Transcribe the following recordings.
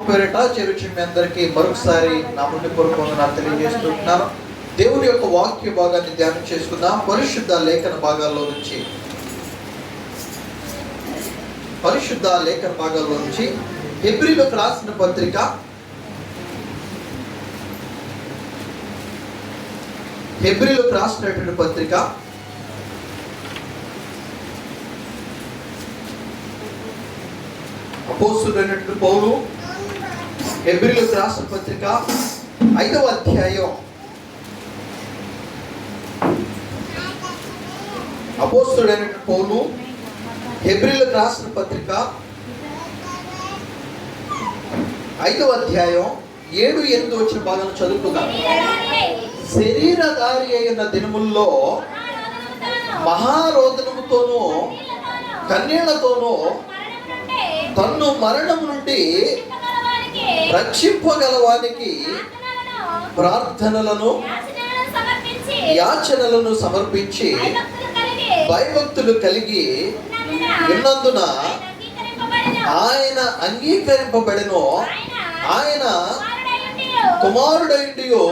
పేరిట చేరుచున్న మీ అందరికీ మరొకసారి నా హృదయపూర్వక వందనాలు తెలియజేస్తున్నాను. దేవుని యొక్క వాక్య భాగాన్ని ధ్యానం చేసుకుందాం. పరిశుద్ధ లేఖన భాగాల్లో నుంచి హెబ్రీలకు రాసిన పత్రిక హెబ్రీలకు రాసినటువంటి పత్రిక అపోస్తలుడైనటువంటి పౌలు హెబ్రీలకు రాసిన పత్రిక 5వ అధ్యాయం అపోస్తలుడైనటువంటి పౌలు హెబ్రీలకు రాసిన పత్రిక 5వ అధ్యాయం 7-8 వచ్చిన భాగాన్ని చదువుకుందాం. శరీరధారి అయిన దినముల్లో మహారోదనముతోనూ కన్నీళ్లతోనూ తన్ను మరణం నుండి రక్షింపగలవానికి ప్రార్థనలను యాచనలను సమర్పించి భయభక్తులు కలిగి ఉన్నందున ఆయన అంగీకరింపబడెను. ఆయన కుమారుడైండియో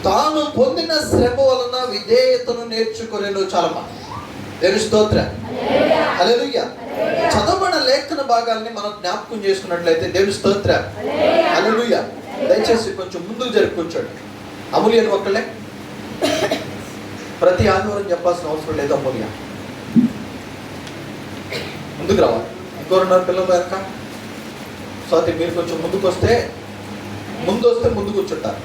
తాను పొందిన శ్రమ వలన విధేయతను నేర్చుకొనెను. చాలా దేవుని స్తోత్రం, హల్లెలూయా. చదవబడిన లేఖన భాగాల్ని మనం జ్ఞాపకం చేసుకున్నట్లయితే దేవుని స్తోత్రం, హల్లెలూయా. దయచేసి కొంచెం ముందుకు జరిపి కూర్చోండి. అమూల్య అని ఒక్కలే, ప్రతి ఆదివారం చెప్పాల్సిన అవసరం లేదు. అమూల్య ముందుకు రావాలి. ఇంకోరున్నారు పిల్లలు వెనక. సో అది మీరు కొంచెం ముందుకు వస్తే ముందు కూర్చుంటారు.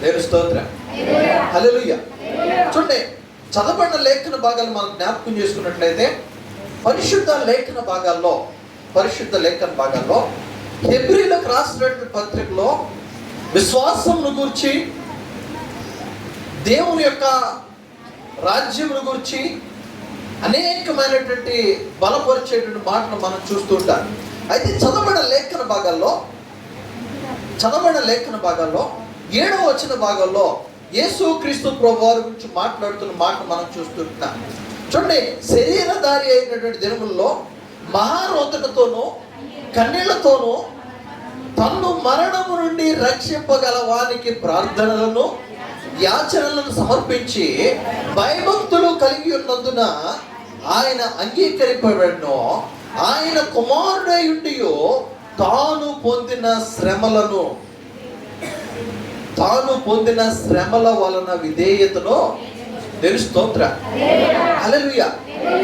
దేవుని స్తోత్రం, హల్లెలూయా. చూడండి, చదవబడిన లేఖన భాగాలు మనం జ్ఞాపకం చేసుకున్నట్లయితే పరిశుద్ధ లేఖన భాగాల్లో హెబ్రీలకు రాసినటువంటి పత్రికలో విశ్వాసమును గురించి, దేవుని యొక్క రాజ్యమును గురించి అనేకమైనటువంటి బలపరిచేటువంటి మాటలు మనం చూస్తూ ఉంటాం. అయితే చదవబడిన లేఖన భాగాల్లో 7వ వచన భాగంలో యేసుక్రీస్తు ప్రభువారి గురించి మాట్లాడుతున్న మాట మనం చూస్తుంటున్నాం. చూడండి, శరీరధారి అయినటువంటి దినముల్లో మహారోదనతోనూ కన్నీళ్లతోనూ తన్ను మరణము నుండి రక్షింపగల వానికి ప్రార్థనలను యాచనలను సమర్పించి భయభక్తులు కలిగి ఉన్నందున ఆయన అంగీకరింపబడెను. ఆయన కుమారుడై ఉండియో తాను పొందిన శ్రమల వలన విధేయతను స్తోత్రం, హల్లెలూయా.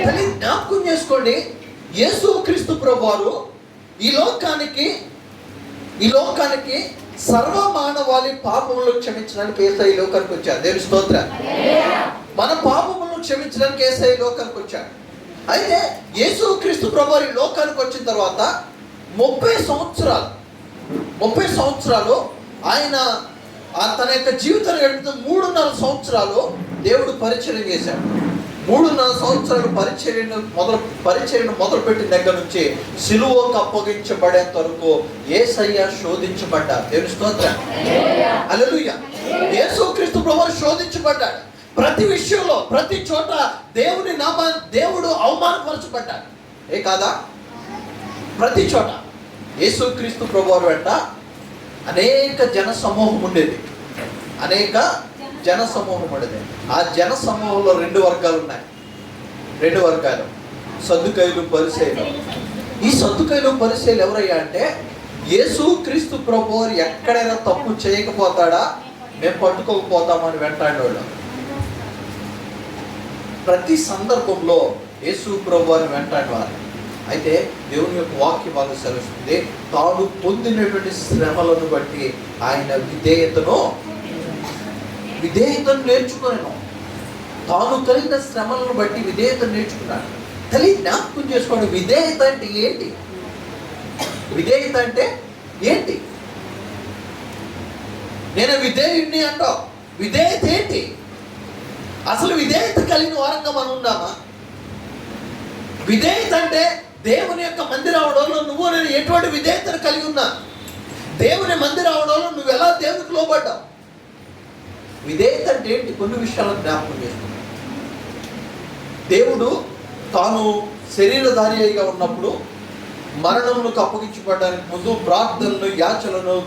తల్లి జ్ఞాపకం చేసుకోండి, యేసుక్రీస్తు ప్రభువారు ఈ లోకానికి సర్వ మానవాళి పాపములను క్షమించడానికి యేసయ్య ఈ లోకానికి వచ్చాడు. దేవుని స్తోత్రం. మన పాపములను క్షమించడానికి యేసయ్య ఈ లోకానికి వచ్చాడు. అయితే యేసుక్రీస్తు ప్రభువారు ఈ లోకానికి వచ్చిన తర్వాత 30 సంవత్సరాలు ఆయన తన యొక్క జీవితాన్ని గడిపిన 3.5 సంవత్సరాలు దేవుడు పరిచర్య చేశాడు. 3.5 సంవత్సరాలు పరిచర్యను మొదలుపెట్టిన దగ్గర నుంచి సిలువకు అప్పగించబడేంత వరకు యేసయ్య శోధించబడ్డాడు. దేవుని స్తోత్రం, హల్లెలూయా. యేసుక్రీస్తు ప్రభువు శోధించబడ్డాడు. ప్రతి విషయంలో, ప్రతి చోట దేవుడు అవమానపరచబడ్డాడు. కాదా? ప్రతి చోట యేసుక్రీస్తు ప్రభువు వెంట అనేక జన సమూహం ఉండేది. ఆ జన సమూహంలో 2 వర్గాలు ఉన్నాయి. 2 వర్గాలు, సద్దుకైలు, పరిసయ్యులు. ఈ సద్దుకైలు, పరిసయ్యులు ఎవరయ్యా అంటే, యేసుక్రీస్తు ప్రభువు ఎక్కడైనా తప్పు చేయకపోతాడా మేము పట్టుకోకపోతామని వెంటాడేవాళ్ళు. ప్రతి సందర్భంలో యేసు ప్రభువుని వెంటాడేవారు. అయితే దేవుని యొక్క వాక్య భాగం సెలవుస్తుంది, తాను పొందినటువంటి శ్రమలను బట్టి ఆయన విధేయతను నేర్చుకున్నాను. తాను కలిగిన శ్రమలను బట్టి విధేయతను నేర్చుకున్నాడు. తల్లి జ్ఞాపకం చేసుకోండి, విధేయత అంటే ఏంటి? నేను విధేయుడిని అంటావు. విధేయత ఏంటి? అసలు విధేయత కలిగిన వారంగా మనం ఉన్నామా? విధేయత అంటే దేవుని యొక్క మందిరం అవడంలో నువ్వు నేను ఎటువంటి విధేయతను కలిగి ఉన్నా? దేవుని మందిరం అవడంలో నువ్వు ఎలా దేవునికి లోబడ్డావు? విధేయత అంటే ఏంటి? కొన్ని విషయాలను జ్ఞాపకం చేసుకున్నావు. దేవుడు తాను శరీరధారిగా ఉన్నప్పుడు మరణమునకు అప్పగించబడడానికి ముందు ప్రార్థనలు, యాచనలు,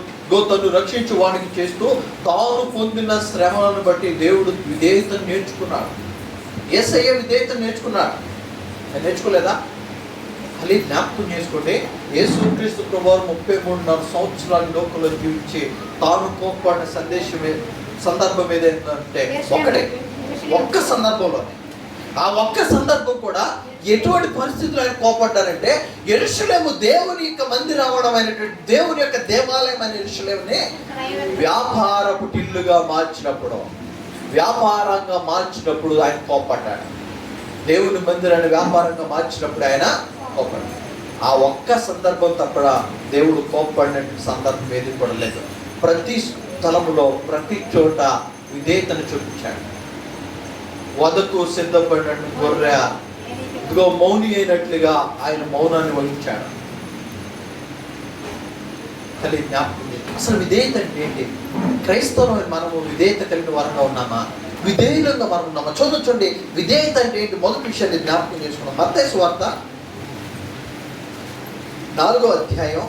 తను రక్షించు వాడికి చేస్తూ తాను పొందిన శ్రమలను బట్టి దేవుడు విధేయతను నేర్చుకున్నాడు. యేసయ్య విధేయతను నేర్చుకున్నాడు. నేర్చుకోలేదా? మళ్ళీ జ్ఞాపకం చేసుకుంటే యేసుక్రీస్తు ప్రభువారు 33.5 సంవత్సరాల లోకంలో జీవించి తాను కోప్పడిన సందర్భం ఏదైందంటే ఒక్క సందర్భంలోనే. ఆ ఒక్క సందర్భం కూడా ఎటువంటి పరిస్థితులు ఆయన కోపడ్డారంటే, యెరూషలేము దేవుని యొక్క మందిరం అయినటువంటి దేవుని యొక్క దేవాలయం అయిన యెరూషలేముని వ్యాపారపు టిల్లుగా మార్చినప్పుడు, వ్యాపారంగా మార్చినప్పుడు ఆయన కోపడ్డాడు. దేవుని మందిరాన్ని వ్యాపారంగా మార్చినప్పుడు ఆయన కోపడ్డాడు. ఆ ఒక్క సందర్భం తప్ప దేవుడు కోపడిన సందర్భం ఏది కూడా లేదు. ప్రతి స్థలములో ప్రతి చోట విధేయతను చూపించాడు. వదకు సిద్ధపడినట్టు గొర్రె ఇదిగో మౌని అయినట్లుగా ఆయన మౌనాన్ని వహించాడు. కలిగి జ్ఞాపకం. అసలు విధేయత అంటే ఏంటి? క్రైస్తవం మనము విధేయత కలిగిన వారంగా ఉన్నామా? విధేయులంగా మనం ఉన్నామా? చూడండి, విధేయత అంటే ఏంటి? మొదటి విషయాన్ని జ్ఞాపకం చేసుకున్నాం. మత్తయి సువార్త 4వ అధ్యాయం,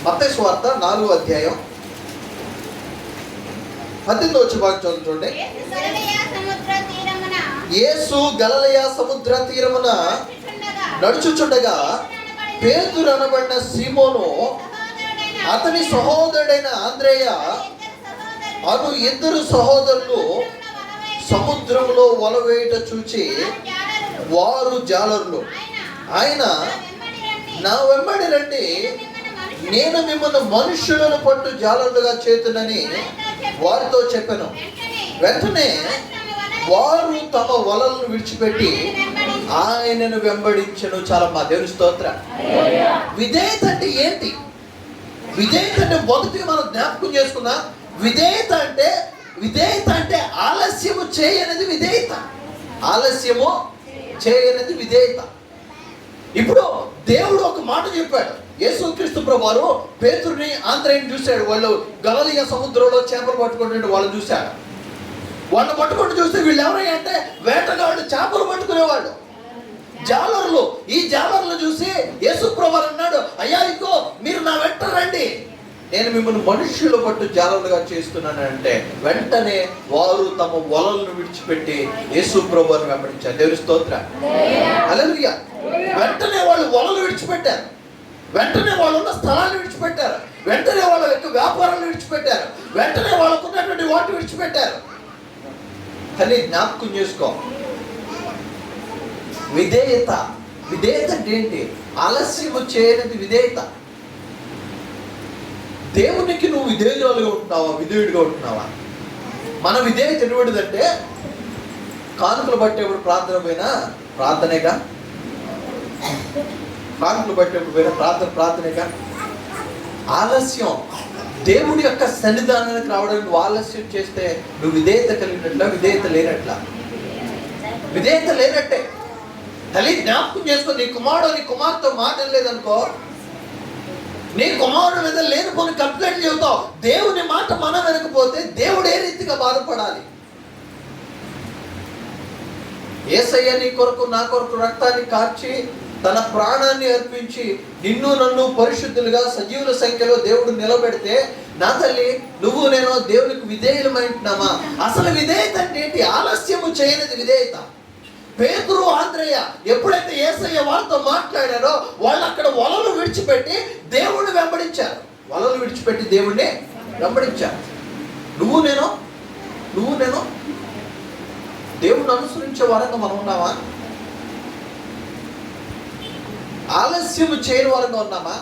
మత్తయి సువార్త 4వ అధ్యాయం 18వ వచనం చదువుకోండి. యేసు గలిలయ సముద్ర తీరమున నడుచుచుండగా పేతురు అనబడిన సీమోను అతని సహోదరుడైన అంద్రేయ అను ఇద్దరు సహోదరులు సముద్రంలో వల వేయుట చూచి వారు జాలరులు. ఆయన, నా వెంబడి రండి, నేను మిమ్మల్ని మనుష్యులను పట్టు జాలరులుగా చేతునని వారితో చెప్పాను. వెంటనే వారు తమ వలలను విడిచిపెట్టి ఆయనను వెంబడించను. చాలా మా దేవుని స్తోత్ర. విధేయత అంటే ఏంటి? విధేయత అంటే మొదటిగా మనం జ్ఞాపకం చేసుకున్నాం. విధేయత అంటే ఆలస్యము చేయనది విధేయత. ఆలస్యము చేయనది విధేయత. ఇప్పుడు దేవుడు ఒక మాట చెప్పాడు. యేసుక్రీస్తు ప్రభువారు పేతురుని, ఆంద్రేయుని చూశాడు. వాళ్ళు గలిలయ సముద్రంలో చేపలు పట్టుకుంటుంటే వాళ్ళు చూశాడు. వాళ్ళని పట్టుకుంటూ చూస్తే వీళ్ళు ఎవరై అంటే వేటగాళ్ళు, చేపలు పట్టుకునేవాళ్ళు, జాలర్లు. ఈ జాలర్లు చూసి యేసు ప్రభువారు అన్నాడు, అయ్యా ఇగో మీరు నా వెంట రండి, నేను మిమ్మల్ని మనుష్యులు పట్టు జాలరులుగా చేస్తున్నానంటే వెంటనే వారు తమ వలలను విడిచిపెట్టి యేసు ప్రభువుని వెంబడించారు. దేవుని స్తోత్రం. హల్లెలూయా. వెంటనే వాళ్ళు వలలు విడిచిపెట్టారు. వెంటనే వాళ్ళు ఉన్న స్థలాన్ని విడిచిపెట్టారు. వెంటనే వాళ్ళ యొక్క వ్యాపారాలను విడిచిపెట్టారు. వెంటనే వాళ్ళకున్నటువంటి వాటి విడిచిపెట్టారు. కానీ జ్ఞాపకం చేసుకో, విధేయత. విధేయత అంటే ఏంటి? ఆలస్యము చేయనిది విధేయత. దేవునికి నువ్వు విధేయులుగా ఉంటున్నావా? విధేయుడిగా ఉంటున్నావా? మన విధేయత ఎటువంటిదంటే, కానుకలు పట్టేప్పుడు ప్రార్థన పోయినా ప్రార్థనేగా, కానుకలు పట్టేప్పుడు పోయినా ప్రార్థనేగా. ఆలస్యం దేవుడి యొక్క సన్నిధానానికి రావడానికి ఆలస్యం చేస్తే నువ్వు విధేయత కలిగినట్లా? విధేయత లేనట్లా? విధేయత లేనట్టే. తల్లి జ్ఞాపకం చేసుకో, నీ కుమారుడు నీ కుమార్తె మాట లేదనుకో, నీ కుమారుడు మీద లేనిపోని కంప్లైంట్ చెబుతావు. దేవుని మాట మనం వినకపోతే దేవుడు ఏ రీతిగా బాధపడాలి? యేసయ్య నీ కొరకు నా కొరకు రక్తాన్ని కార్చి తన ప్రాణాన్ని అర్పించి నిన్ను నన్ను పరిశుద్ధులుగా సజీవుల సంఖ్యలో దేవుడు నిలబెడితే, నా తల్లి నువ్వు నేను దేవునికి విధేయులమైంటున్నామా? అసలు విధేయత అంటే ఏంటి? ఆలస్యము చేయనిది విధేయత. పేతురు, ఆంద్రేయ ఎప్పుడైతే యేసయ్య వారితో మాట్లాడారో వాళ్ళు అక్కడ వలలు విడిచిపెట్టి దేవుణ్ణి వెంబడించారు. వలలు విడిచిపెట్టి దేవుణ్ణి వెంబడించారు. నువ్వు నేను దేవుణ్ణి అనుసరించే వారంగా మనం ఉన్నామా? ఆలస్యం చేయని వారంగా ఉన్నామా?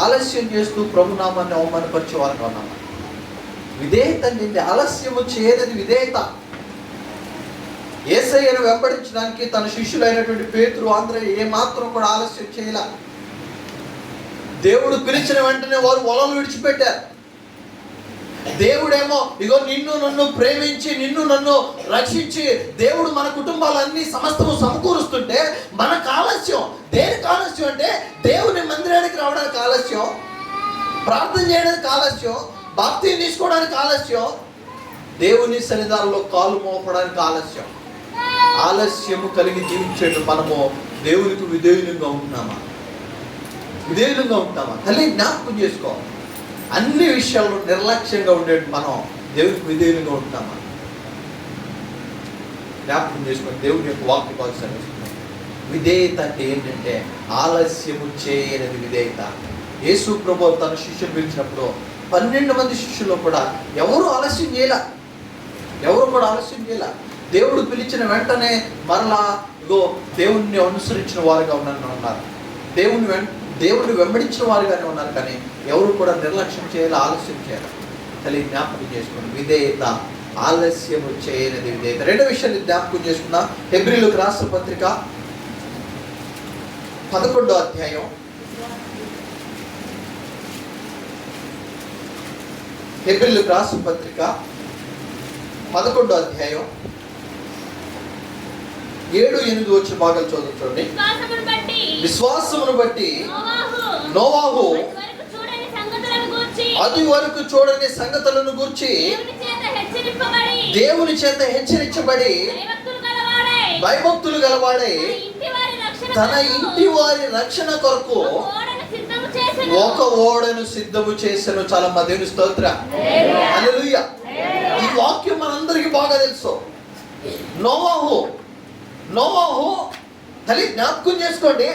ఆలస్యం చేస్తూ ప్రభునామాన్ని అవమానపరిచే వారంగా ఉన్నామా? విధేయత అంటే ఆలస్యము చేయనిది విధేయత. యేసయ్యను వెంబడించడానికి తన శిష్యులైనటువంటి పేతురు, ఆంద్రేయ ఏమాత్రం కూడా ఆలస్యం చేయలే. దేవుడు పిలిచిన వెంటనే వారు వలలు విడిచిపెట్టారు. దేవుడేమో ఇగో నిన్ను నన్ను ప్రేమించి నిన్ను నన్ను రక్షించి దేవుడు మన కుటుంబాలన్నీ సమస్తము సమకూరుస్తుంటే మనకు ఆలస్యం. దేనికి ఆలస్యం అంటే దేవుని మందిరానికి రావడానికి ఆలస్యం, ప్రార్థన చేయడానికి ఆలస్యం, బాప్తీసం తీసుకోవడానికి ఆలస్యం, దేవుని సన్నిధానంలో కాలు మోపడానికి ఆలస్యం. ఆలస్యము కలిగి జీవించేట్టు మనము దేవునికి విధేయులుగా ఉంటున్నామా? విధేయులుగా ఉంటామా? తల్లి జ్ఞాపకం చేసుకో. అన్ని విషయాల్లో నిర్లక్ష్యంగా ఉండేట్టు మనం దేవునికి విధేయులుగా ఉంటున్నామా? జ్ఞాపకం చేసుకొని దేవుని యొక్క వాక్య భాగం. విధేయత అంటే ఏంటంటే ఆలస్యము చేయనిది విధేయత. యేసు ప్రభువు తన శిష్యులు పిలిచినప్పుడు 12 మంది శిష్యుల్లో కూడా ఎవరు ఆలస్యం చేయలే. దేవుడు పిలిచిన వెంటనే మరలా ఇగో దేవుణ్ణి అనుసరించిన వారుగా ఉన్నారు. దేవుణ్ణి వెంబడించిన వారుగానే ఉన్నారు. కానీ ఎవరు కూడా నిర్లక్ష్యం చేయాలి, ఆలస్యం చేయాలి. తల్లి జ్ఞాపకం చేసుకోండి. విధేయత ఆలస్యము చేయనిది విధేయత. రెండో విషయాన్ని జ్ఞాపకం చేసుకున్నా. హెబ్రీయులకు రాసిన పత్రిక 11వ అధ్యాయం. హెబ్రీయులకు రాసిన పత్రిక 11వ అధ్యాయం 7-8 వచ్చిన భాగాలు చదువుకోండి. విశ్వాసమును బట్టి నోవాహు అది వరకు చూడని సంగతులను గూర్చి దేవుని చేత హెచ్చరించబడి భయభక్తులు గలవాడై తన ఇంటి వారి రక్షణ కొరకు ఒక ఓడను సిద్ధము చేసెను. చాలా మా దేవుని స్తోత్రం. హల్లెలూయా. ఈ వాక్యం మనందరికీ బాగా తెలుసు. నోవాహు తల్లి జ్ఞాపకం చేసుకోండి.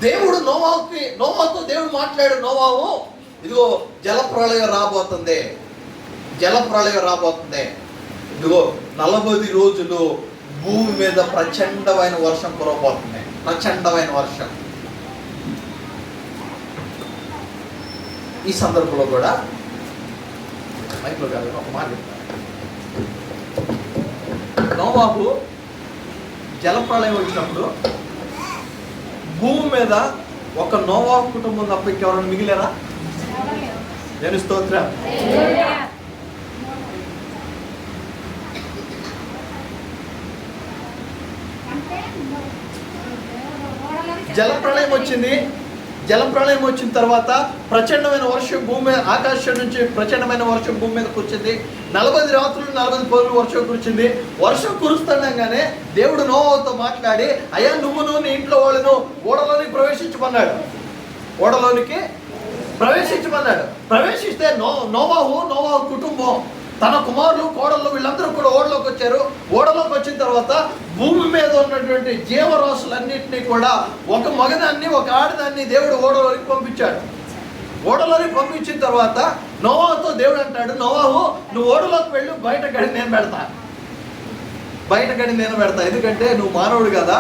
దేవుడు నోవాహుతో దేవుడు మాట్లాడు. నోవాహు ఇదిగో జలప్రళయం రాబోతుంది. ఇదిగో 40 రోజులు భూమి మీద ప్రచండమైన వర్షం కురవబోతుంది. ప్రచండమైన వర్షం. ఈ సందర్భంలో కూడా మైక్లో కాదు ఒక మాట చెప్తాను. నోవాహు జలప్రళయం వచ్చినప్పుడు భూమి మీద ఒక నోవాహు కుటుంబం తప్ప ఇంకెవరైనా మిగిలేరా? నేను స్తోత్రం. జలప్రళయం వచ్చిన తర్వాత ప్రచండమైన వర్షం భూమి ఆకాశం నుంచి ప్రచండమైన వర్షం భూమి మీద కూర్చుంది. 40 రాత్రులు 40 పగలు వర్షం కురిచింది. వర్షం కురుస్తుండగానే దేవుడు నోవాహుతో మాట్లాడి, అయ్యా నువ్వును నీ ఇంట్లో వాళ్ళను ఓడలోనికి ప్రవేశిస్తే నోవాహు కుటుంబం, తన కుమారులు, కోడళ్ళు వీళ్ళందరూ కూడా ఓడలోకి వచ్చారు. ఓడలోకి వచ్చిన తర్వాత భూమి మీద ఉన్నటువంటి జీవరాశులన్నింటినీ కూడా ఒక మగదాన్ని ఒక ఆడదాన్ని దేవుడు ఓడలోకి పంపించాడు. ఓడలోకి పంపించిన తర్వాత నోవాహుతో దేవుడు అంటాడు, నోవాహు నువ్వు ఓడలోకి వెళ్ళు, బయట గడి నేను పెడతా. ఎందుకంటే నువ్వు మానవుడు కదా,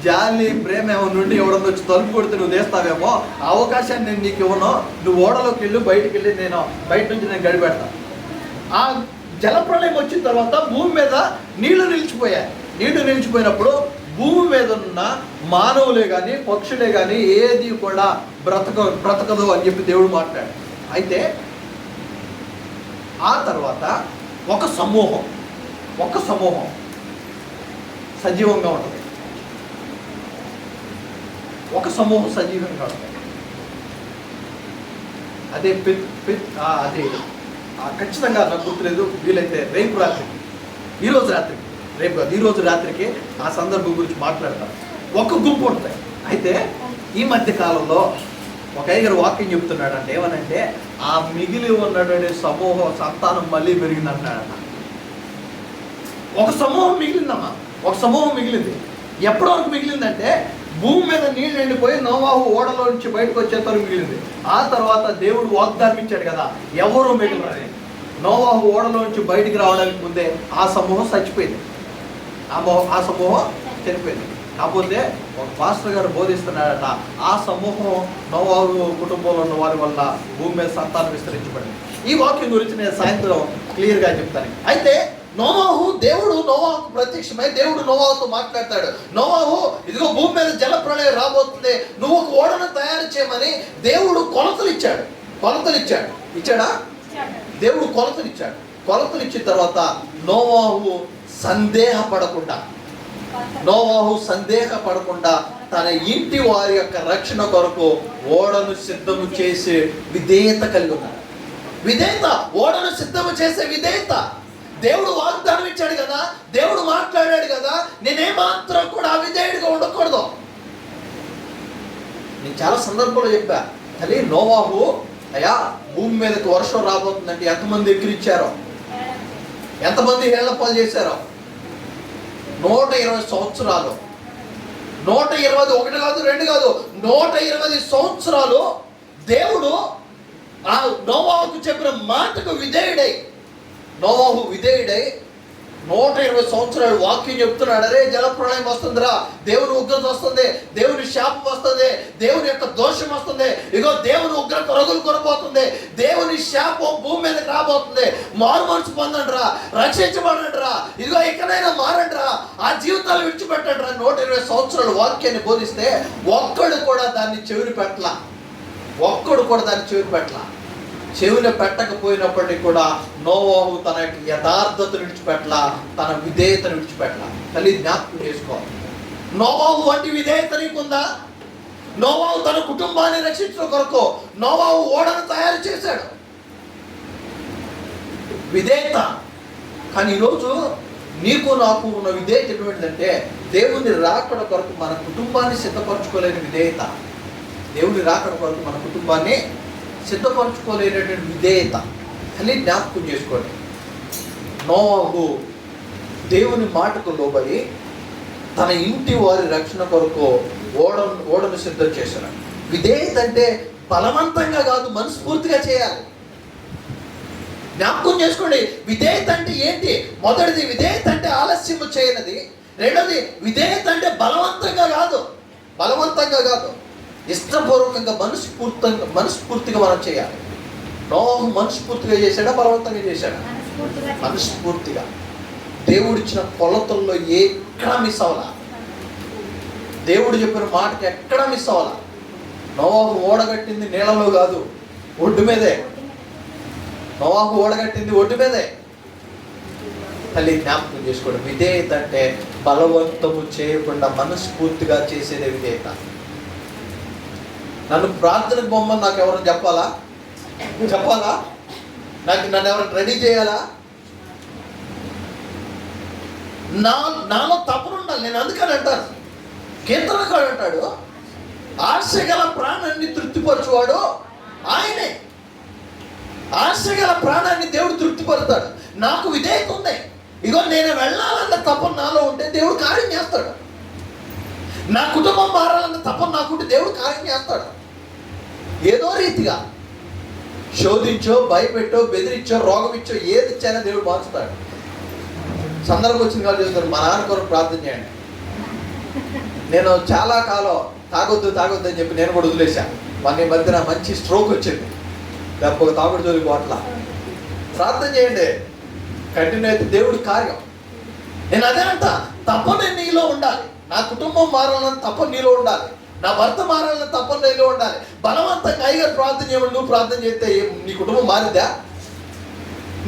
జాలి ప్రేమ ఏమో నుండి ఎవడన్నా వచ్చి తలుపు కొడితే నువ్వు తీస్తావేమో, ఆ అవకాశాన్ని నేను నీకు ఇవ్వను. నువ్వు ఓడలోకి వెళ్ళు, బయటికి వెళ్ళి బయట నుంచి నేను గడి పెడతాను. ఆ జలప్రళయం వచ్చిన తర్వాత భూమి మీద నీళ్లు నిలిచిపోయినప్పుడు భూమి మీద ఉన్న మానవులే కానీ పక్షులే కానీ ఏది కూడా బ్రతకదు అని చెప్పి దేవుడు మాట్లాడు. అయితే ఆ తర్వాత ఒక సమూహం సజీవంగా ఉంటుంది. అదే అదే ఖచ్చితంగా నాకు గుర్తులేదు. వీలైతే రేపు రాత్రికి, ఈరోజు రాత్రికి ఆ సందర్భం గురించి మాట్లాడతాను. ఒక గుంపు ఉంటుంది. అయితే ఈ మధ్య కాలంలో ఒక అయ్యగారు వాక్యం చెప్తున్నాడు. అంటే ఏమనంటే ఆ మిగిలి ఉన్నటువంటి సంతానం మళ్ళీ పెరిగిందంటున్నాడన్న. ఒక సమూహం మిగిలింది. ఎప్పటి వరకు మిగిలిందంటే భూమి మీద నీళ్ళు ఎండిపోయి నోవాహు ఓడలో నుంచి బయటకు వచ్చేంతవరకు మిగిలింది. ఆ తర్వాత దేవుడు వాగ్దానం ఇచ్చాడు కదా, ఎవరు మిగిలినది. నోవాహు ఓడలో నుంచి బయటికి రావడానికి ముందే ఆ సమూహం చచ్చిపోయింది. ఆ సమూహం చనిపోయింది. కాకపోతే ఒక పాస్టర్ గారు బోధిస్తున్నాడట, ఆ సమూహం నోవాహు కుటుంబంలో ఉన్న వారి వల్ల భూమి మీద సంతానం విస్తరించబడింది. ఈ వాక్యం గురించి నేను సాయంత్రం క్లియర్గా చెప్తాను. అయితే దేవుడు నోవాహుకు ప్రత్యక్షమై దేవుడు నోవాహుతో మాట్లాడతాడు. నోవాహు ఇదిగో భూమి మీద జలప్రళయం రాబోతుంది, నువ్వు ఒక ఓడను తయారు చేయమని దేవుడు కొలతలు ఇచ్చాడా? దేవుడు కొలతలు ఇచ్చిన తర్వాత నోవాహు సందేహపడకుండా తన ఇంటి వారి యొక్క రక్షణ కొరకు ఓడను సిద్ధము చేసే విధేయత కలిగి ఉన్నాడు. ఓడను సిద్ధము చేసే విధేయత. దేవుడు వాగ్దానం ఇచ్చాడు కదా, దేవుడు మాట్లాడాడు కదా, నేనేమాత్రం కూడా అవిధేయుడిగా ఉండకూడదు. నేను చాలా సందర్భంలో చెప్పా, తల్లి నోవాహు అయ్యా భూమి మీదకి వర్షం రాబోతుందంటే ఎంతమంది ఎక్కిరిచ్చారో, ఎంతమంది హేళనపాలు చేశారో. 120 సంవత్సరాలు, 120, ఒకటి కాదు రెండు కాదు, 120 సంవత్సరాలు దేవుడు ఆ నోవాహుకు చెప్పిన మాటకు విధేయుడై, నోవాహు విధేయుడై 120 సంవత్సరాలు వాక్యం చెప్తున్నాడు. అరే జలప్రళయం వస్తుందిరా, దేవుని ఉగ్రత వస్తుంది, దేవుని శాపం వస్తుంది, దేవుని యొక్క దోషం వస్తుంది, ఇగో దేవుని ఉగ్రత రగులు కొనబోతుంది, దేవుని శాపం భూమి మీదకి రాబోతుంది, మారు మనసు పొందండి రా, రక్షించబడండి రా, ఇదిగో ఇకనైనా మారండి రా, ఆ జీవితాలు విడిచిపెట్టండి రా. 120 సంవత్సరాలు వాక్యాన్ని బోధిస్తే ఒక్కడు కూడా దాన్ని చెవిని పెట్టలా, ఒక్కడు కూడా దాన్ని చెవిని పెట్టలా. చెవిని పెట్టకపోయినప్పటికీ కూడా నోవాహు తన యథార్థతను విడిచిపెట్టలా, తన విధేయతను విడిచిపెట్టలా. తల్లి జ్ఞాపకం చేసుకోవాలి, నోవాహు వంటి విధేయత నీకుందా? నోవాహు తన కుటుంబాన్ని రక్షించడం కొరకు నోవాహు ఓడను తయారు చేశాడు, విధేయత. కానీ ఈరోజు నీకు నాకు ఉన్న విధేయత ఎటువంటిదంటే, దేవుని రాకడ కొరకు మన కుటుంబాన్ని సిద్ధపరచుకోలేని విధేయత, దేవుని రాకడ కొరకు మన కుటుంబాన్ని సిద్ధపరచుకోలేనటువంటి విధేయత. అని జ్ఞాపకం చేసుకోండి. నోవాహు దేవుని మాటకు లోబడి తన ఇంటి వారి రక్షణ కొరకు ఓడను సిద్ధం చేశాడు. విధేయత అంటే బలవంతంగా కాదు, మనస్ఫూర్తిగా చేయాలి. జ్ఞాపకం చేసుకోండి, విధేయత అంటే ఏంటి? మొదటిది విధేయత అంటే ఆలస్యము చేయనది. రెండోది విధేయత అంటే బలవంతంగా కాదు, ఇష్టపూర్వకంగా మనస్ఫూర్తిగా మనం చేయాలి. నోవాహు మనస్ఫూర్తిగా చేశాడా, బలవంతంగా చేశాడా? మనస్ఫూర్తిగా. దేవుడిచ్చిన కొలతల్లో ఎక్కడ మిస్ అవ్వాలా, దేవుడు చెప్పిన మాటకి ఎక్కడ మిస్ అవ్వాలా. నోవాహు ఓడగట్టింది నీళ్ళలో కాదు, ఒడ్డు మీదే. నోవాహు ఓడగట్టింది ఒడ్డు మీదే. తల్లి జ్ఞాపకం చేసుకోండి, విధేయత అంటే బలవంతము చేయకుండా మనస్ఫూర్తిగా చేసేదే విధేయత. నన్ను ప్రార్థనకు బొమ్మని నాకు ఎవరైనా చెప్పాలా? నన్ను ఎవరైనా రెడీ చేయాలా? నాలో తపన ఉండాలి. నేను అందుకని అంటాను, కీర్తనకాడు అంటాడు, ఆశ గల ప్రాణాన్ని తృప్తిపరచువాడు ఆయనే. ఆశ గల ప్రాణాన్ని దేవుడు తృప్తిపరుతాడు. నాకు విధేయత ఉంది, ఇగో నేను వెళ్ళాలన్న తపన నాలో ఉంటే దేవుడు కార్యం చేస్తాడు. నా కుటుంబం మారాలన్న తపన నాకుంటే దేవుడు కార్యం చేస్తాడు. ఏదో రీతిగా శోధించో, భయపెట్టో, బెదిరించో, రోగం ఇచ్చో, ఏది ఇచ్చైనా దేవుడు మార్చుతాడు. సందర్భం వచ్చిన కాదు చెప్తారు, మా నాన్న కొరకు ప్రార్థన చేయండి. నేను చాలా కాలం తాగొద్దు అని చెప్పి నేను కూడా వదిలేశాను. మన మధ్యన మంచి స్ట్రోక్ వచ్చింది, లేకపోతే తాగుడు జోలికి పోట్ల. ప్రార్థన చేయండి, కంటిన్యూ అయితే దేవుడి కార్యం. నేను అదే అంట, తప్పని నీలో ఉండాలి. నా కుటుంబం మారాలని తప్ప నీలో ఉండాలి, నా భర్త మారాలని తప్ప నీలో ఉండాలి. బలవంతంగా అయ్యగారు ప్రార్థన చేయమని నువ్వు ప్రార్థన చేస్తే నీ కుటుంబం మారిద్దా?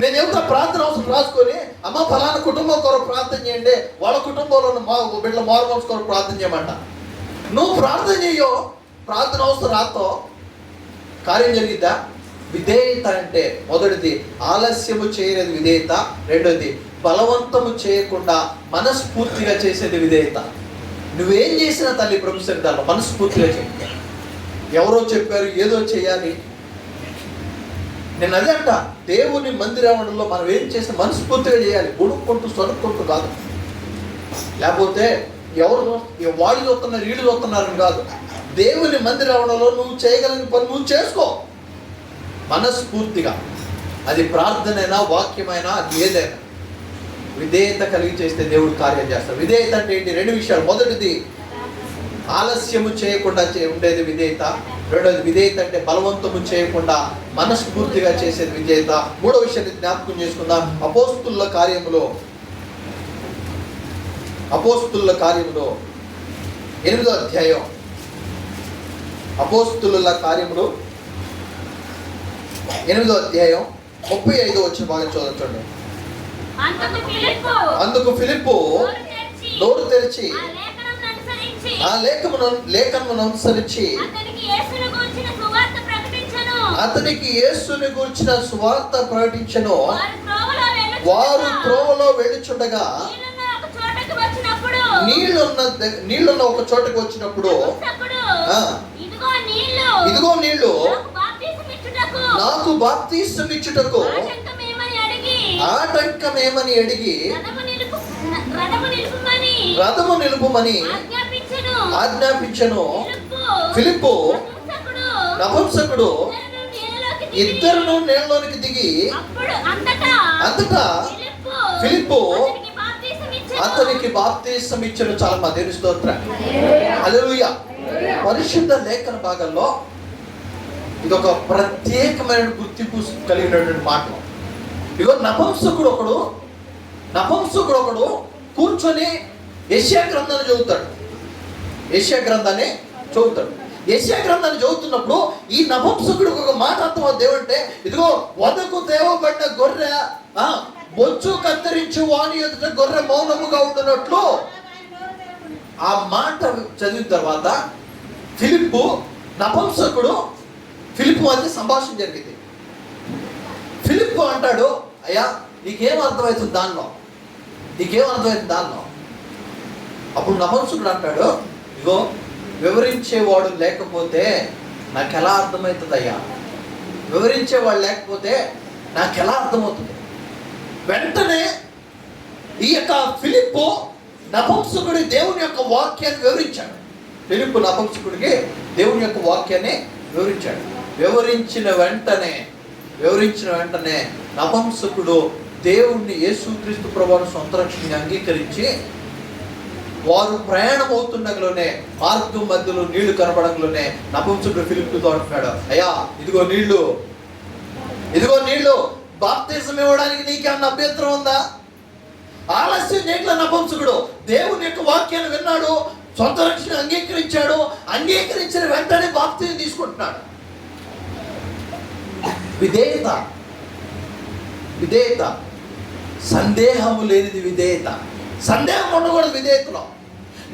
నేను చెబుతా, ప్రార్థన అవసరం రాసుకొని, అమ్మ ఫలానా కుటుంబం కొరకు ప్రార్థన చేయండి, వాళ్ళ కుటుంబంలో ఉన్న బిడ్డల మారుమోసు కొరకు ప్రార్థన చేయమంట. నువ్వు ప్రార్థన చేయో, ప్రార్థన అవసరం రాతో కార్యం జరిగిద్దా? విధేయత అంటే మొదటిది ఆలస్యము చేయలేదు విధేయత, రెండోది బలవంతము చేయకుండా మనస్ఫూర్తిగా చేసేది విధేయత. నువ్వేం చేసినా తల్లి ప్రభు సన్నిధానంలో మనస్ఫూర్తిగా చేయి. ఎవరో చెప్పారు ఏదో చేయాలి, నేను అదే అంట, దేవుని మందిరంలో మనం ఏం చేసినా మనస్ఫూర్తిగా చేయాలి, గొడుక్కుంటూ సొనుక్కుంటూ కాదు. లేకపోతే ఎవరు వాళ్ళు చూస్తున్నారు వీళ్ళు చూస్తున్నారని కాదు. దేవుని మందిరంలో నువ్వు చేయగలిగిన పని నువ్వు చేసుకో మనస్ఫూర్తిగా. అది ప్రార్థనైనా, వాక్యమైనా, అది ఏదైనా విధేయత కలిగి చేస్తే దేవుడు కార్యం చేస్తాడు. విధేయత అంటే ఏంటి? రెండు విషయాలు. మొదటిది ఆలస్యము చేయకుండా ఉండేది విధేయత. రెండోది విధేయత అంటే బలవంతము చేయకుండా మనస్ఫూర్తిగా చేసేది విధేయత. మూడో విషయాన్ని జ్ఞాపకం చేసుకుందాం. అపోస్తుల కార్యములో 8వ అధ్యాయం, అపోస్తుల కార్యములు 8వ అధ్యాయం 35వ వచనం బాగా చూడండి. అందుకు ఫిలిప్పు నోరు తెరిచి ఆ లేఖనమును అనుసరించి అతనికి యేసుని గూర్చిన సువార్త ప్రకటించెను. వారు త్రోవలో వెళ్ళుచుండగా నీళ్లున్న ఒక చోటకి వచ్చినప్పుడు ఇదిగో నీళ్లు నాకు బాప్తిసం ఇచ్చుటకు ఆటంకమేమని అడిగి రథము నిలుపుమని ఆజ్ఞాపించెను. ఫిలిప్పు నపుంసకుడు ఇద్దరును నీళ్ళలోనికి దిగి అంతటా ఫిలిప్పు అతనికి బాప్తిసం ఇచ్చెను. చాలా మా దేవుని స్తోత్రం. హల్లెలూయా. పరిశుద్ధ లేఖన భాగంలో ఇదొక ప్రత్యేకమైన గుర్తింపు కలిగినటువంటి మాట. ఇగో నపుంసకుడు ఒకడు కూర్చొని యెషయా గ్రంథాన్ని చదువుతాడు. యెషయా గ్రంథాన్ని చదువుతున్నప్పుడు ఈ నపుంసకుడికి ఒక మాట అర్థం దేవుడంటే, ఇదిగో వదకు తేవబడిన గొర్రె బొచ్చు కత్తిరించి వాని ఎదుట గొర్రె మౌనముగా ఉండునట్లు. ఆ మాట చదివిన తర్వాత ఫిలిప్పు మధ్య సంభాషణ జరిగింది. ఫిలిప్పు అంటాడు, అయ్యా నీకేం అర్థమవుతుంది దానిలో? అప్పుడు నపుంసకుడు అంటాడు, ఇగో వివరించేవాడు లేకపోతే నాకు ఎలా అర్థమవుతుంది అయ్యా? వివరించేవాడు లేకపోతే నాకు ఎలా అర్థమవుతుంది? వెంటనే ఈ యొక్క ఫిలిప్పు నపుంసకుడి దేవుని యొక్క వాక్యాన్ని వివరించాడు. ఫిలిప్పు నపుంసకుడికి దేవుని యొక్క వాక్యాన్ని వివరించాడు. వివరించిన వెంటనే నపుంసకుడు దేవుణ్ణి యేసుక్రీస్తు ప్రభువును సొంత రక్షణగా అంగీకరించి వారు ప్రయాణం అవుతున్నలోనే మార్గం మధ్యలో నీళ్లు కనపడంలోనే నపుంసకుడు ఫిలిప్పుతో అంటున్నాడు, అయ్యా ఇదిగో నీళ్లు బాప్తిసం ఇవ్వడానికి నీకేమన్నా అభ్యంతరం ఉందా? ఆలస్యం చేయట్ల నపుంసకుడు దేవుని యొక్క వాక్యాన్ని విన్నాడు, సొంత రక్షణ అంగీకరించాడు. అంగీకరించిన వెంటనే బాప్తిసం తీసుకుంటున్నాడు. విధేయత సందేహము లేనిది విధేయత. సందేహం ఉండకూడదు విధేయతలో.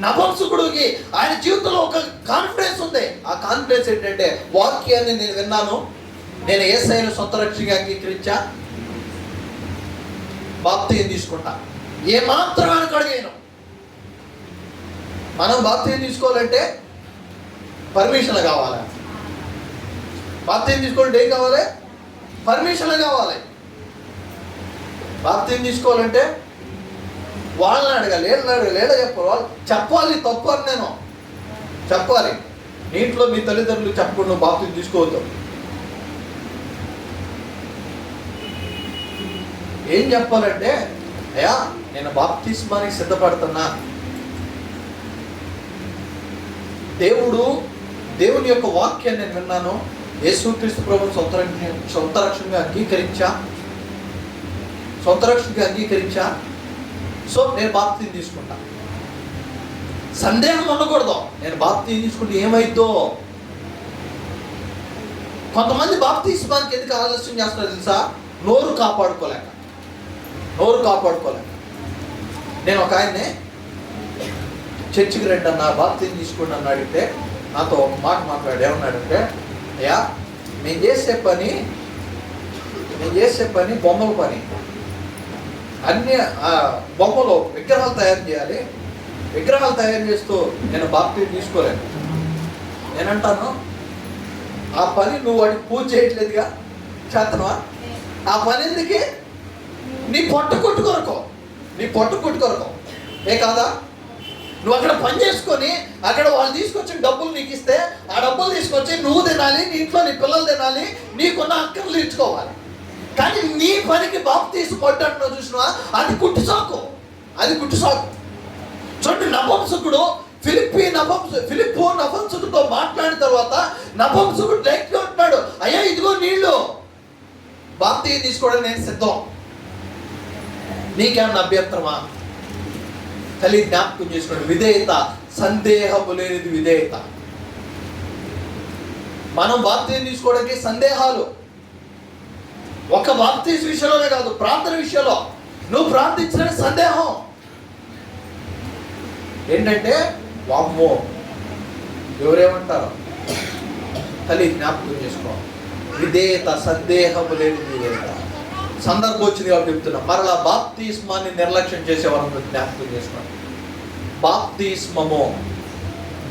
నపుంసకుడికి ఆయన జీవితంలో ఒక కాన్ఫిడెన్స్ ఉంది. ఆ కాన్ఫిడెన్స్ ఏంటంటే, వాక్యాన్ని నేను విన్నాను, నేను యేసయ్యను సొంత రక్షణగా అంగీకరించా, బాప్తిసం తీసుకుంటా, ఏమాత్రం వెనకడుగేయను. మనం బాప్తిసం తీసుకోవాలంటే పర్మిషన్ కావాలి. బాప్తిసం తీసుకోవాలంటే ఏం కావాలి? పర్మిషన్ కావాలి. బాప్తిసం తీసుకోవాలంటే వాళ్ళని అడగాలి, లేడా చెప్పాలి. తప్పు అని నేను చెప్పాలి. నీటిలో మీ తల్లిదండ్రులు చెప్పకుండా బాప్తిసం తీసుకోవద్దు. ఏం చెప్పాలంటే, అయ్యా నేను బాప్తిస్మానికి సిద్ధపడుతున్నా, దేవుని యొక్క వాక్యాన్ని నేను విన్నాను, యేసుక్రీస్తు ప్రభువును సొంత రక్షణగా అంగీకరించా, సో నేను బాప్తిసం తీసుకుంటా. సందేహం ఉండకూడదు. నేను బాప్తిసం తీసుకుంటే ఏమైద్దో. కొంతమంది బాప్తిస్మానికి ఎందుకు ఆలస్యం చేస్తారో తెలుసా? నోరు కాపాడుకోలేక. నేను ఒక ఆయన్ని చర్చికి రండి అన్న, బాప్తిసం తీసుకోండి అన్న అడిగితే నాతో ఒక మాట మాట్లాడు. ఏమన్నాడంటే, అయ్యా నేను చేసే పని బొమ్మల పని. అన్ని బొమ్మలు విగ్రహాలు తయారు చేయాలి. విగ్రహాలు తయారు చేస్తూ నేను బాప్తిసం తీసుకోలేను. నేనంటాను, ఆ పని నువ్వు వాడికి పూజ చేయట్లేదుగా, చేతనవా? ఆ పని ఎందుకే? నీ పొట్ట కొట్టుకొరకో. ఏ కాదా? నువ్వు అక్కడ పని చేసుకొని అక్కడ వాళ్ళు తీసుకొచ్చిన డబ్బులు నీకు ఇస్తే ఆ డబ్బులు తీసుకొచ్చి నువ్వు తినాలి, నీ ఇంట్లో నీ పిల్లలు తినాలి, నీకున్న అక్కర్లు తీర్చుకోవాలి. కానీ నీ పనికి బాప్తిసం కొట్టాడు చూసినా, అది కుట్టు సాకు. చూడండి, నపుంసకుడు ఫిలిప్పు నపుంసకుడితో మాట్లాడిన తర్వాత నపుంసకుడు డైరెక్ట్ ఉంటున్నాడు, అయ్యా ఇదిగో నీళ్లు, బాప్తిసం తీసుకోవడానికి నేను సిద్ధం, నీకేమన్నా అభ్యంతరమా? తల్లి జ్ఞాపకం చేసుకోండి. విధేయత, సందేహము లేనిది విధేయత. మనం బాప్తిసం తీసుకోవడానికి సందేహాలు, ఒక బాప్తిసం విషయంలోనే కాదు, ప్రార్థన విషయంలో నువ్వు ప్రార్థించిన సందేహం ఏంటంటే, వామ్మో ఎవరేమంటారు? తల్లి జ్ఞాపకం చేసుకో. విధేయత, సందేహము లేని విధేయత. సందర్భం వచ్చింది కాబట్టి చెప్తున్నా. మరలా బాప్తిస్మాన్ని నిర్లక్ష్యం చేసేవాళ్ళని జ్ఞాపకం చేసుకోండి. బాప్తిస్మము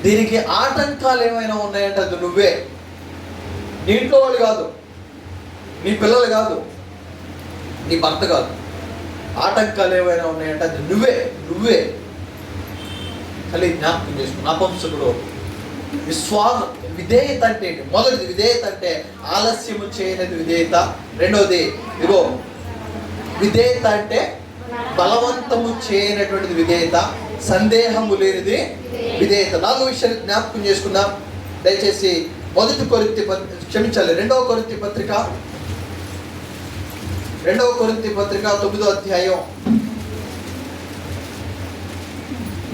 దీనికి ఆటంకాలు ఏమైనా ఉన్నాయంటే అది నువ్వే. నీ ఇంట్లో వాళ్ళు కాదు, నీ పిల్లలు కాదు, నీ భర్త కాదు. ఆటంకాలు ఏమైనా ఉన్నాయంటే అది నువ్వే. కలిగి జ్ఞాపకం చేసుకుని నపుంసకుడు. విధేయత అంటే ఏంటి? మొదటిది విధేయత అంటే ఆలస్యము చేయనిది విధేయత. రెండవది ఇగో విధేయత అంటే బలవంతము చేయనటువంటిది విధేయత, సందేహము లేనిది విధేయత. 4 విషయాలు జ్ఞాపకం చేసుకుందాం దయచేసి. రెండవ కొరింథీ పత్రిక 9వ అధ్యాయం.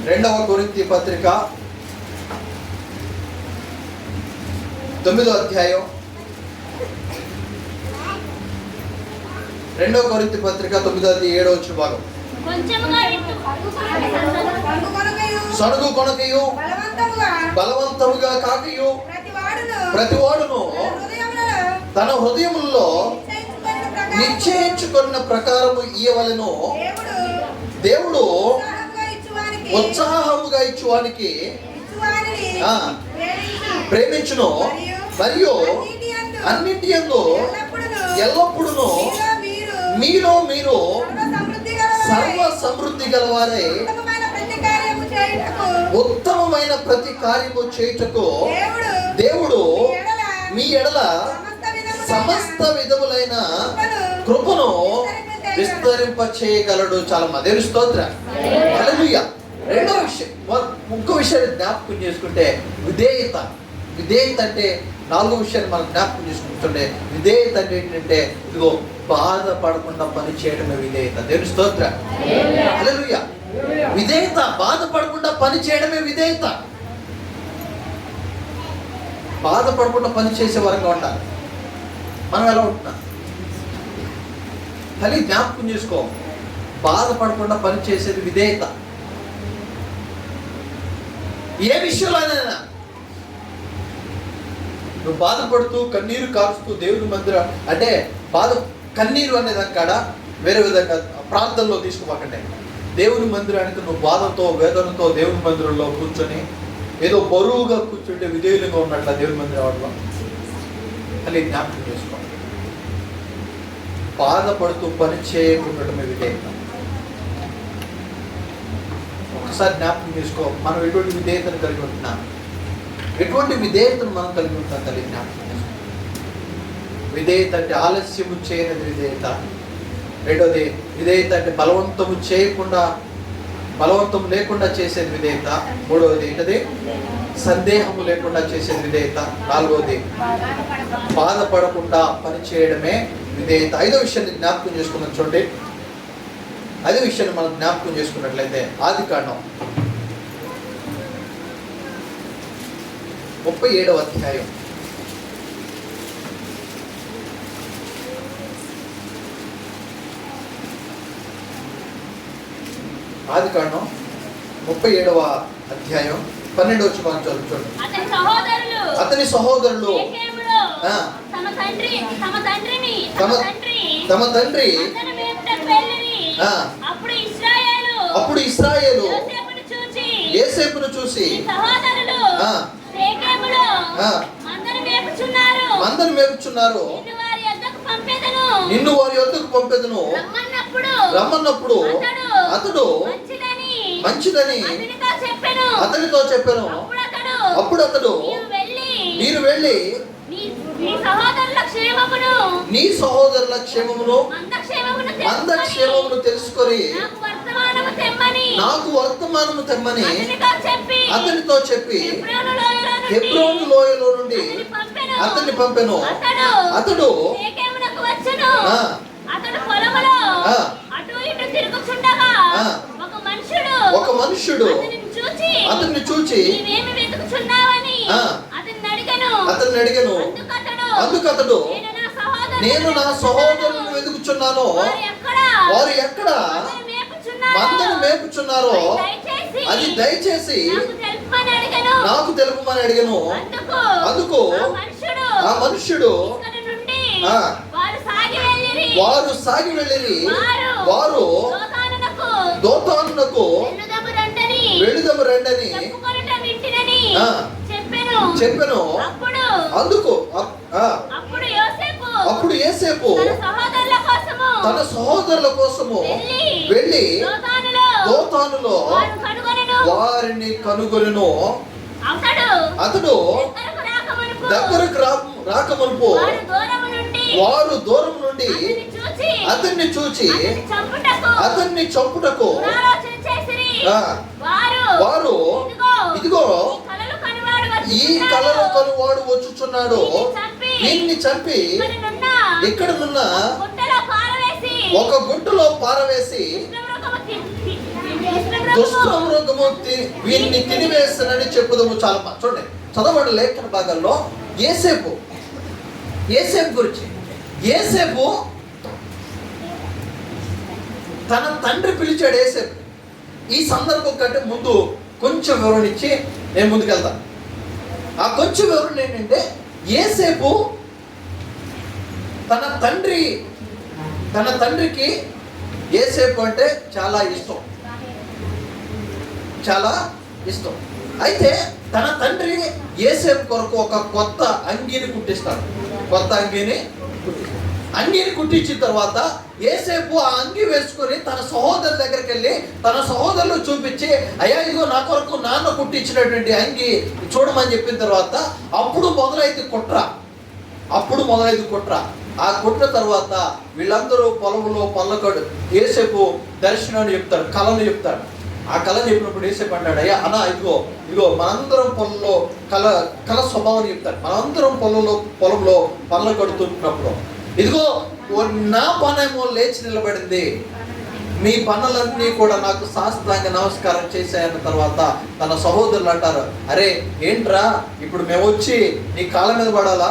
2వ కొరింథీ పత్రిక 9వ అధ్యాయం. 2వ కొరింథీ పత్రిక 9వ అధ్యాయం 7వ వచ్చిన భాగం. సడుగు కొనకయు బలవంతముగా కాకయు ప్రతివాడును తన హృదయములో నిశ్చయించుకున్న ప్రకారము ఇయ్యవలెను. దేవుడు ఉత్సాహముగా ఇచ్చువానికి ప్రేమించును, మరియు అన్నింటి యందు ఎల్లప్పుడూ మీలో మీరు సర్వ సమృద్ధి గలవారై ఉత్తమమైన ప్రతి కార్యము చేయుటకు దేవుడు మీ ఎడల సమస్త విధములైన కృపను విస్తరింప చేయగలడు. చాలా దేవుని స్తోత్రం. హల్లెలూయా. రెండో విషయం, ఇంకో విషయాన్ని జ్ఞాపకం చేసుకుంటే విధేయత. విధేయత అంటే 4 విషయాలు మనం జ్ఞాపకం చేసుకుంటుంటే విధేయత అంటే ఏంటంటే ఇదిగో బాధపడకుండా పని చేయడమే విధేయత. దేవుని స్తోత్రం. హల్లెలూయా. విధేయత, బాధపడకుండా పని చేయడమే విధేయత. బాధపడకుండా పని చేసే వరంగా ఉండాలి. మనం ఎలా ఉంటున్నాం? కానీ జ్ఞాపకం చేసుకో, బాధపడకుండా పని చేసేది విధేయత. ఏ విషయంలోనైనా నువ్వు బాధపడుతూ కన్నీరు కారుస్తూ దేవుని మందిరం అంటే కన్నీరు అనే దాని కాడ వేరే విధంగా ప్రార్థనలో తీసుకోకండి. దేవుని మందిరానికి నువ్వు బాధతో వేదనతో దేవుని మందిరంలో కూర్చొని ఏదో బరువుగా కూర్చుంటే విధేయులుగా ఉన్నట్ల దేవుని మందిరం వాటిలో అని జ్ఞాపకం చేసుకో. బాధపడుతూ పని చేయకుండటమే విధేయత. ఒకసారి జ్ఞాపకం చేసుకో, మనం ఎటువంటి విధేయతను కలిగి ఉంటున్నాం, ఎటువంటి విధేయతను మనం కలిగి ఉంటాం కలిగి జ్ఞాపకం చేసుకో. విధేయత అంటే ఆలస్యము చేయనిది విధేయత. రెండోది విధేయత అంటే బలవంతం లేకుండా చేసేది విధేయత. మూడవది ఏంటది? సందేహము లేకుండా చేసేది విధేయత. నాలుగవది బాధపడకుండా పని చేయడమే విధేయత. 5వ విషయాన్ని జ్ఞాపకం చేసుకున్నాం చూడండి. 5వ విషయాన్ని మనం జ్ఞాపకం చేసుకున్నట్లయితే ఆదికాండం 37వ అధ్యాయం. ఆదికాండం 37వ అధ్యాయం 12వ వచనం చదువుకోండి. అతని సహోదరులు తమ తండ్రి అప్పుడు ఇశ్రాయేలు యోసేపును చూసి మందను మేపుచున్నారు, నిన్ను వారి యొద్దకు పంపెదను రమ్మన్నప్పుడు అతడు మంచిదని అతనితో చెప్పాను. అప్పుడు అతడు మీరు వెళ్ళి నీ సహోదరుల క్షేమమును మందక్షేమమును తెలుసుకొని నాకు వర్తమానము తెమ్మని అతనితో చెప్పి హెబ్రోను లోయలో నుండి అతన్ని పంపెను. అతడు ఒక మనుష్యుడు అతన్ని చూచి అతన్ని అడిగను. అందుకు అతడు నేను నా సహోదరులను వెతుకుచున్నాను, వారు ఎక్కడ మందను మేపుచున్నారో అది దయచేసి నాకు తెలుపమని అడిగను. అందుకు ఆ మనుష్యుడు వారు సాగి వెళ్ళిరి. వారు దోతానునకు వెళుదము రండని చెప్పెను. అందుకు అప్పుడు యోసేపు తన సహోదరుల కోసము వెళ్ళి దోతానులో వారిని కనుగొనెను. అతడు దగ్గరకు రాకమునుపు వారు దూరం నుండి అతన్ని చూచి అతన్ని చంపుటకు వారు ఇదిగో ఈ కలలో కనువాడు వచ్చుచున్నాడు, దీన్ని చంపి ఇక్కడనున్న ఒక గుంటలో పారవేసి దుష్టమృగము వీరిని తినివేస్తానని చెప్పుదాము. చాలా చూడండి, చదవబడిన లేఖన భాగాల్లో యోసేపు గురించి, యోసేపు తన తండ్రి పిలిచాడు యోసేపు. ఈ సందర్భం కంటే ముందు కొంచెం వివరణ ఇచ్చి నేను ముందుకెళ్తాను. ఆ కొంచెం వివరణ ఏంటంటే, యోసేపు తన తండ్రికి యోసేపు అంటే చాలా ఇష్టం. అయితే తన తండ్రి యోసేపు కొరకు ఒక కొత్త అంగీని కుట్టిస్తాడు. అంగీని కుట్టించిన తర్వాత యోసేపు ఆ అంగి వేసుకొని తన సహోదరు దగ్గరికి వెళ్ళి తన సహోదరులు చూపించి, అయ్యా ఇదిగో నా కొరకు నాన్న కుట్టించినటువంటి అంగి చూడమని చెప్పిన తర్వాత అప్పుడు మొదలైంది కుట్ర. ఆ కుట్ర తర్వాత వీళ్ళందరూ పొలంలో పల్లకడు యోసేపు దర్శనాన్ని చెప్తాడు, కళను చెప్తాడు. ఆ కళను చెప్పినప్పుడు యోసేపు అంటాడు, అయ్యా అన్నా ఇదిగో మనందరం పొలంలో కళ స్వభావం చెప్తాడు. మనందరం పొలంలో పళ్ళ కడుతున్నప్పుడు ఇదిగో నా పనేమో లేచి నిలబడింది, మీ పనులన్నీ కూడా నాకు సాష్టాంగ నమస్కారం చేశాయన్న తర్వాత తన సహోదరులు అంటారు, అరే ఏంట్రా ఇప్పుడు మేము వచ్చి నీ కాళ్ళ మీద పడాలా?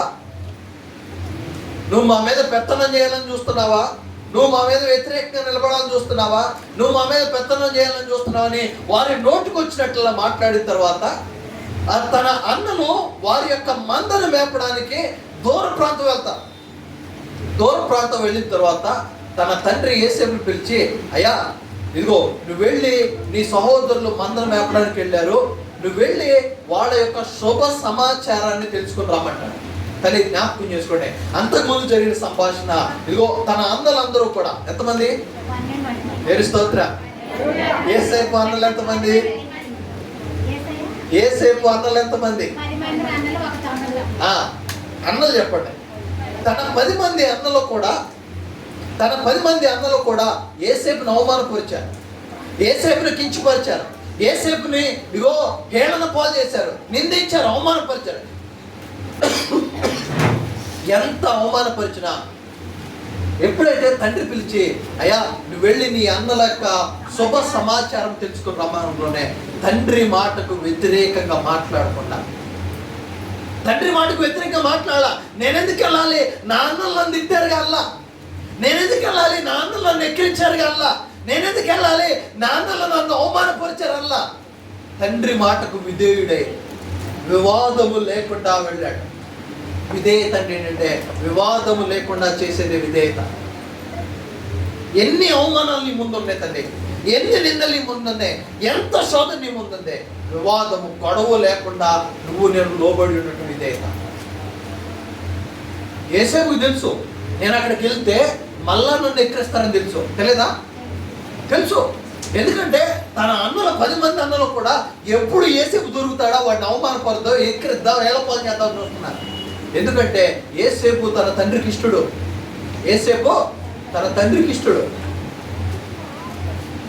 నువ్వు మా మీద పెత్తనం చేయాలని చూస్తున్నావా? నువ్వు మా మీద వ్యతిరేకంగా నిలబడాలని చూస్తున్నావా? నువ్వు మా మీద పెత్తనం చేయాలని చూస్తున్నావని వారి నోటికి వచ్చినట్లా మాట్లాడిన తర్వాత తన అన్నను వారి యొక్క మందను మేపడానికి దూర ప్రాంతం వెళ్ళిన తర్వాత తన తండ్రి యోసేపుని పిలిచి, అయ్యా ఇదిగో నువ్వు వెళ్ళి నీ సహోదరులు మందను మేపడానికి వెళ్ళారు, నువ్వు వెళ్ళి వాళ్ళ యొక్క శుభ సమాచారాన్ని తెలుసుకుని రమ్మంటాడు. తల్లి జ్ఞాపకం చేసుకోండి, అంతకుముందు జరిగిన సంభాషణ. ఇదిగో తన అన్నలందరూ కూడా ఎంతమంది? స్తోత్రం. యోసేపు అన్నలు ఎంతమంది? అన్నలు చెప్పండి. తన 10 మంది అన్నలు కూడా యోసేపుని అవమానపరిచారు, యోసేపుని కించపరిచారు, యోసేపుని ఇగో హేళన పాలు చేశారు, నిందించారు, అవమానపరిచారు. ఎంత అవమానపరిచినా ఎప్పుడైతే తండ్రి పిలిచి, అయ్యా నువ్వు వెళ్ళి నీ అన్నల యొక్క శుభ సమాచారం తెలుసుకున్న రమానంలోనే తండ్రి మాటకు వ్యతిరేకంగా మాట్లాడకుండా, నేనెందుకు వెళ్ళాలి? నా అన్నలు నన్ను తిట్టారు కల్లా, నేనెందుకు వెళ్ళాలి? నా అన్నలు నన్ను ఎక్కిరించారు కల్లా, నేనెందుకు వెళ్ళాలి? నా అన్నలు నన్ను అవమానపరిచారు అల్లా. తండ్రి మాటకు విధేయుడై వివాదము లేకుండా వెళ్ళాడు. విధేయత అంటే ఏంటంటే వివాదము లేకుండా చేసేది విధేయత. ఎన్ని అవమానాలు నీ ముందున్నాయి తండ్రి, ఎన్ని నిందలు నీ ముందున్నాయి, ఎంత శోధన నీ ముందుంది, వివాదము గొడవ లేకుండా నేను లోబడి ఉన్నట్టు విధేయత. యోసేపుకి తెలుసు నేను అక్కడికి వెళ్తే మళ్ళా నన్ను ఎక్కిరిస్తానని తెలుసు. ఎందుకంటే తన అన్నల 10 మంది అన్నలు కూడా ఎప్పుడు యోసేపు దొరుకుతాడా, వాడిని అవమానపడదో, ఎక్కిరిద్దాం, ఏలపాలు చేద్దాం చూస్తున్నారు. ఎందుకంటే యోసేపు తన తండ్రికి ఇష్టడు.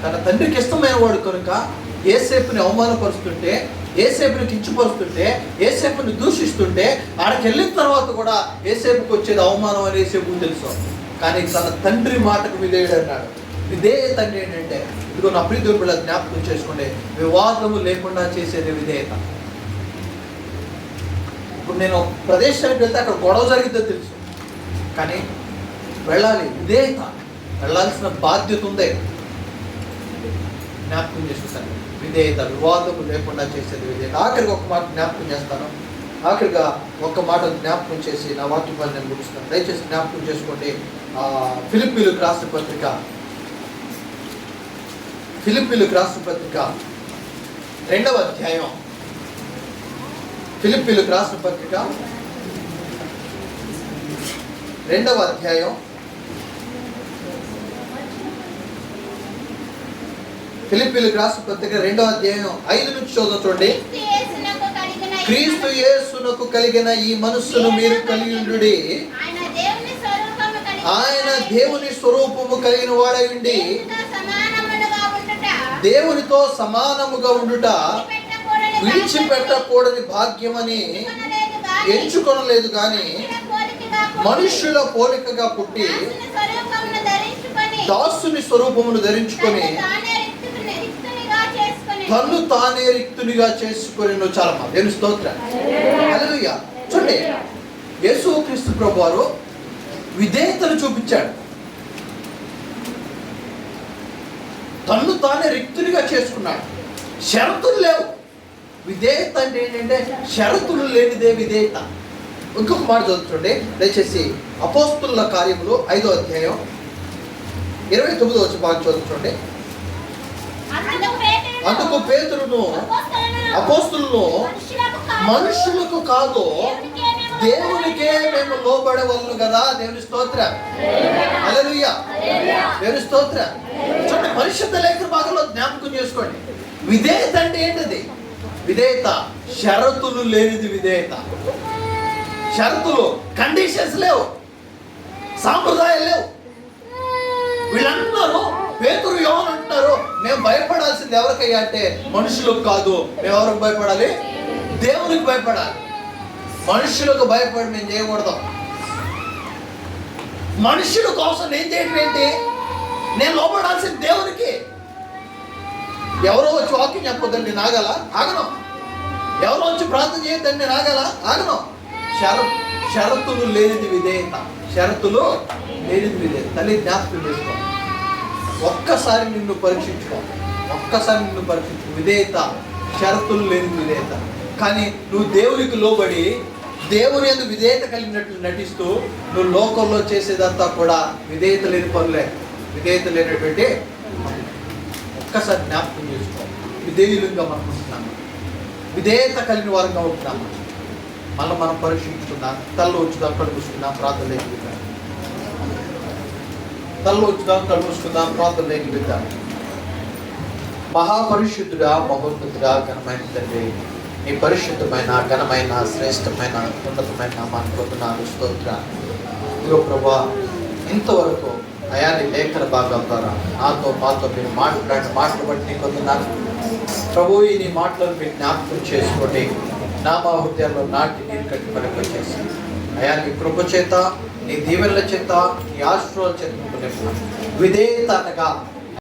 తన తండ్రికి ఇష్టమైన వాడు కనుక యోసేపుని అవమానపరుస్తుంటే, యోసేపుని కించపరుస్తుంటే, యోసేపుని దూషిస్తుంటే ఆడికి వెళ్ళిన తర్వాత కూడా యోసేపుకి వచ్చేది అవమానం అని యోసేపుకు తెలుసు. కానీ తన తండ్రి మాటకు విధేయుడు అన్నాడు. విధేయత అంటే ఏంటంటే, ఇదిగో నా ప్రియ దేవుని బిడ్డలు జ్ఞాపకం చేసుకోండి, వివాదము లేకుండా చేసేది విధేయత. ఇప్పుడు నేను ప్రదేశానికి వెళ్తే అక్కడ గొడవ జరిగిద్దో తెలుసు, కానీ వెళ్ళాలి, విధేయత, వెళ్ళాల్సిన బాధ్యత ఉంది. జ్ఞాపకం చేసుకుంటాను విధేయత, వివాదము లేకుండా చేసేది విధేయత. ఆఖరికి ఒక మాట జ్ఞాపకం చేస్తాను. ఆఖరిగా ఒక్క మాట జ్ఞాపకం చేసి నా వాక్యాన్ని నేను ముగిస్తాను. దయచేసి జ్ఞాపకం చేసుకోండి. ఫిలిప్పీలకు రాసిన పత్రిక 2వ అధ్యాయం. ఫిలిప్పీలకు రాసిన పత్రిక 2వ అధ్యాయం. ఫిలిప్పీలకు రాసిన పత్రిక 2వ అధ్యాయం 5 నుంచి చూడండి. క్రీస్తు యేసునకు కలిగిన ఈ మనస్సును మీరు కలిగి ఉండుడి. ఆయన దేవుని స్వరూపము కలిగిన వాడై ఉండి దేవునితో సమానముగా ఉండుట విడిచిపెట్టకూడని భాగ్యమని ఎంచుకొనలేదు గాని మనుష్యుల పోలికగా పుట్టి దాసుని స్వరూపమును ధరించుకొని తన్ను తానే రిక్తునిగా చేసుకొని. చాలా దేవుని స్తోత్రం. హల్లెలూయా. చూడండి, యేసుక్రీస్తు ప్రభువారు విధేయతను చూపించాడు. తన్ను తానే రిక్తునిగా చేసుకున్నాడు. షరతులు లేవు. విధేయత అంటే ఏంటంటే షరతులు లేనిదే విధేయత. ఇంకొక మాట చదువుతుండే దయచేసి అపోస్తుల కార్యములు 5వ అధ్యాయం 29వ వచనం బాగా చదువుతుండే. అందుకు పేతురును అపోస్తులను మనుషులకు కాదు దేవునికే మేము లోబడవలను కదా. దేవుని స్తోత్రం. హల్లెలూయా. దేవుని స్తోత్రం. చూడండి, పరిశుద్ధ లేఖన భాగంలో జ్ఞాపకం చేసుకోండి. విధేయత అంటే ఏంటది? విధేయత షరతులు లేనిది విధేయత. షరతులు, కండిషన్స్ లేవు, సాంప్రదాయాలు లేవు. వీళ్ళందరూ పేతురు యోహాను అంటున్నారు, మేము భయపడాల్సింది ఎవరికయ్యా అంటే మనుషులకు కాదు. మేము ఎవరికి భయపడాలి? దేవునికి భయపడాలి. మనుషులకు భయపడి మేము చేయకూడదు. మనుషుల కోసం నేను చేయటం ఏంటి? నేను లోపడాల్సింది దేవునికి. ఎవరో వచ్చి వాక్యం చెప్పొద్దండి నాగల ఆగను. ఎవరో వచ్చి ప్రార్థన చేయొద్దండి నాగల ఆగను. షరతులు లేనిది విధేయత. షరతులు లేనిది విధేయత. తల్లి జ్ఞాపకం చేసుకో. ఒక్కసారి నిన్ను పరీక్షించుకో. విధేయత షరతులు లేనిది విధేయత. కానీ నువ్వు దేవునికి లోబడి దేవుని యందు విధేయత కలిగినట్లు నటిస్తూ నువ్వు లోకంలో చేసేదంతా కూడా విధేయత లేని పనులే. విధేయత లేనటువంటి ఒక్కసారి జ్ఞాపకం చేసుకో. విధేయులుగా మనం ఉంటున్నాము, విధేయత కలిగిన వారంగా ఉంటున్నాము. మళ్ళీ మనం పరీక్షించుకుందాం. తల్లు వచ్చుదాం, కళ్ళు మూసుకుందాం, ప్రార్థన లేకపోతాం. తల్లు వచ్చుదాం, కళ్ళు మూసుకుందాం, ప్రార్థన లేకపోతాం. మహాపరిశుద్ధుడా, మహోన్నతుడా, ఘనమైన తండ్రి, నీ పరిశుద్ధమైన, ఘనమైన, శ్రేష్టమైన, ఉన్నతమైన నామాన్ని పొందుతున్నాను. స్తోత్రాలు. ఇదిగో ప్రభా, ఇంతవరకు అయా నీ లేఖన భాగం ద్వారా నాతో మాతో మీరు మాట్లాడిన మాటలు బట్టి నీకు వందనాలు ప్రభు. ఈ నీ మాటలను మీరు జ్ఞాపకం చేసుకోండి. నా మా హృదయాల్లో నాటి నీరు కట్టి పలింపచేసి అయా నీ కృప చేత, నీ దీవెనల చేత, నీ ఆశీర్వాదాల చేత విధేయత అనగా